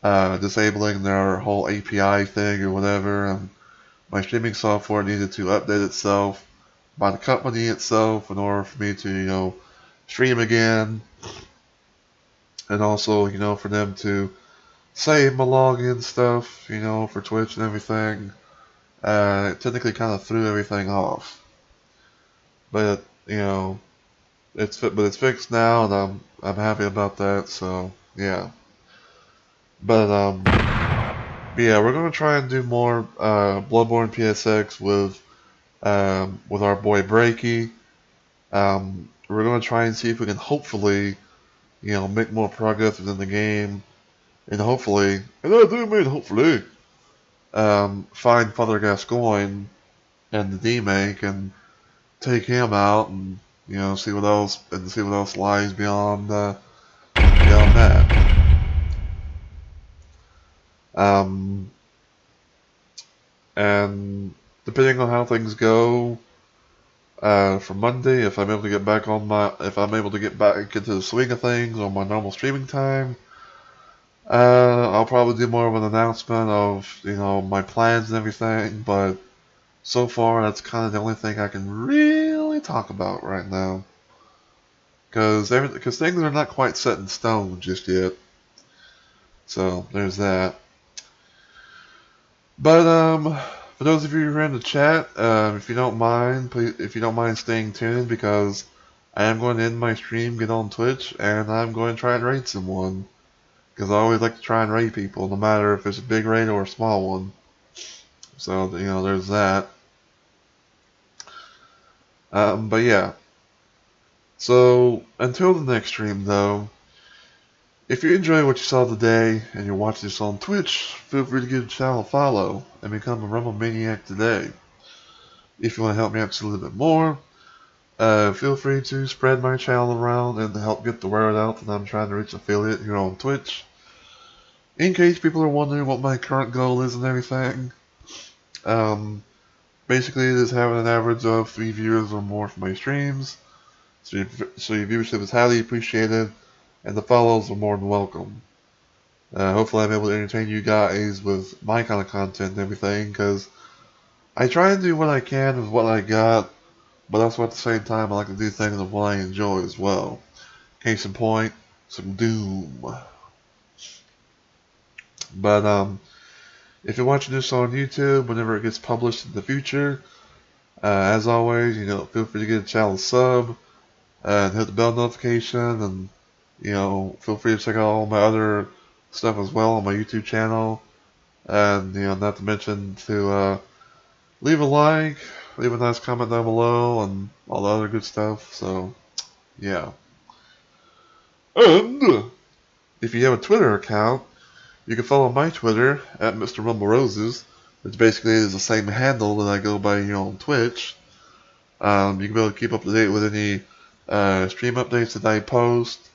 disabling their whole API thing or whatever, and my streaming software needed to update itself by the company itself in order for me to, stream again, and also, for them to save my login stuff, for Twitch and everything. It technically kind of threw everything off, but it's fixed now, and I'm happy about that. So yeah, but yeah, we're gonna try and do more Bloodborne PSX with our boy Breaky. We're gonna try and see if we can hopefully, make more progress within the game, and hopefully, find Father Gascoigne and the D-Make and take him out and see what else lies beyond that. And depending on how things go for Monday, if I'm able to get back into the swing of things on my normal streaming time, I'll probably do more of an announcement of my plans and everything. But so far, that's kind of the only thing I can really talk about right now, because things are not quite set in stone just yet. So there's that. But for those of you who are in the chat, if you don't mind staying tuned, because I am going to end my stream, get on Twitch, and I'm going to try and raid someone, because I always like to try and raid people, no matter if it's a big raid or a small one. So there's that. But yeah. So until the next stream, though, if you enjoy what you saw today and you're watching this on Twitch, feel free to give the channel a follow and become a Rumble Maniac today. If you want to help me out just a little bit more, Feel free to spread my channel around and to help get the word out that I'm trying to reach affiliate here on Twitch. In case people are wondering what my current goal is and everything, basically it is having an average of 3 viewers or more for my streams, so your viewership is highly appreciated, and the follows are more than welcome. Hopefully I'm able to entertain you guys with my kind of content and everything, because I try and do what I can with what I got, but also at the same time I like to do things of what I enjoy as well. Case in point, some Doom. But if you're watching this on YouTube, whenever it gets published in the future, as always, feel free to get a channel sub, and hit the bell notification, and, feel free to check out all my other stuff as well on my YouTube channel, and, not to mention to, leave a like, leave a nice comment down below, and all the other good stuff, so, yeah. And, if you have a Twitter account, you can follow my Twitter, at Mr. Rumble Roses, which basically is the same handle that I go by on Twitch. You can be able to keep up to date with any stream updates that I post,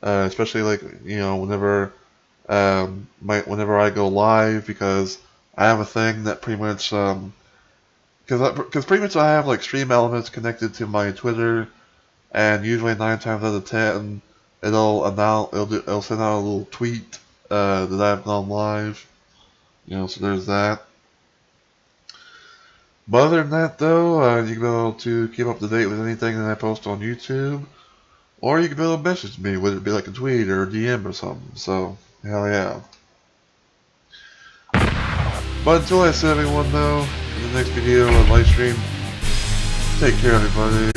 especially whenever I go live, because I have a thing that pretty much because pretty much I have like stream elements connected to my Twitter, and usually 9 times out of 10 it'll send out a little tweet that I've gone live, so there's that. But other than that, though, you can be able to keep up to date with anything that I post on YouTube, or you can be able to message me, whether it be like a tweet or a DM or something. So, hell yeah. But until I see everyone, though, in the next video or live stream, take care, everybody.